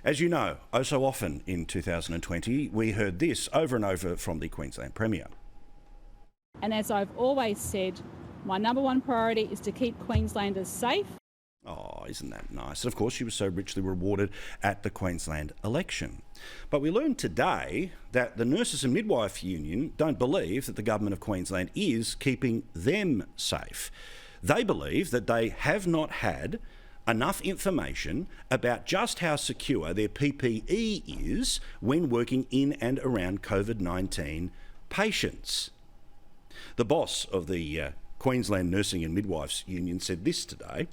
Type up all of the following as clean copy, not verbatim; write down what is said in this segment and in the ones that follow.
As you know, oh so often in 2020, we heard this over and over from the Queensland Premier. And as I've always said, my number one priority is to keep Queenslanders safe. Oh, isn't that nice? And of course, she was so richly rewarded at the Queensland election. But we learned today that the Nurses and Midwives Union don't believe that the government of Queensland is keeping them safe. They believe that they have not had enough information about just how secure their PPE is when working in and around COVID-19 patients. The boss of the Queensland Nursing and Midwives Union said this today: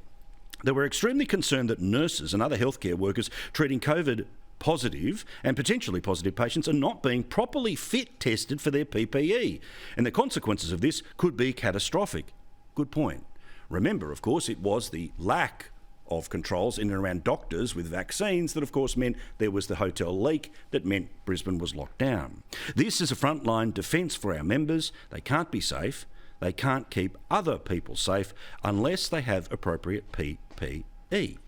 "They were extremely concerned that nurses and other healthcare workers treating COVID positive and potentially positive patients are not being properly fit tested for their PPE, and the consequences of this could be catastrophic." Good point. Remember, of course, it was the lack of controls in and around doctors with vaccines that, of course, meant there was the hotel leak that meant Brisbane was locked down. This is a frontline defence for our members. They can't be safe. They can't keep other people safe unless they have appropriate PPE.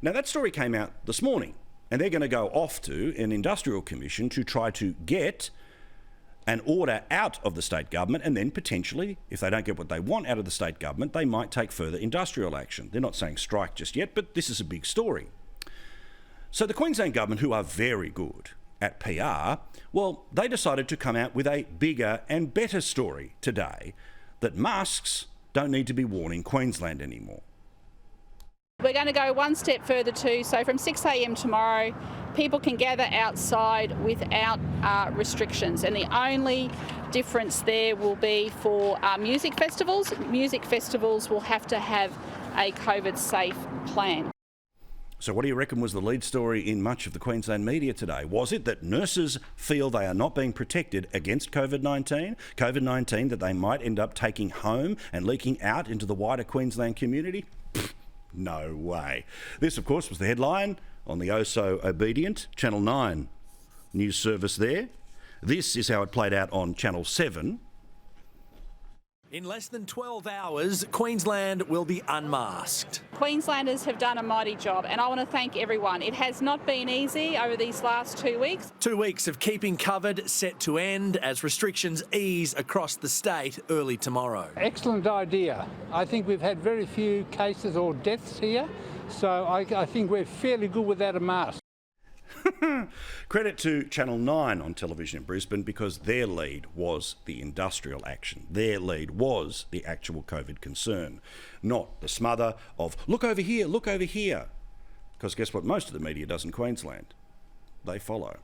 Now, that story came out this morning, and they're going to go off to an industrial commission to try to get an order out of the state government, and then potentially, if they don't get what they want out of the state government, they might take further industrial action. They're not saying strike just yet, but this is a big story. So the Queensland government, who are very good at PR, well, they decided to come out with a bigger and better story today, that masks don't need to be worn in Queensland anymore. We're going to go one step further too. So from 6 a.m. tomorrow, people can gather outside without restrictions. And the only difference there will be for music festivals. Music festivals will have to have a COVID-safe plan. So what do you reckon was the lead story in much of the Queensland media today? Was it that nurses feel they are not being protected against COVID-19? COVID-19 that they might end up taking home and leaking out into the wider Queensland community? No way. This, of course, was the headline on the oh-so-obedient Channel 9 news service there. This is how it played out on Channel 7. In less than 12 hours, Queensland will be unmasked. Queenslanders have done a mighty job, and I want to thank everyone. It has not been easy over these last 2 weeks. 2 weeks of keeping covered set to end as restrictions ease across the state early tomorrow. Excellent idea. I think we've had very few cases or deaths here, so I think we're fairly good without a mask. Credit to Channel 9 on television in Brisbane, because their lead was the industrial action. Their lead was the actual COVID concern, not the smother of look over here, because guess what most of the media does in Queensland? They follow.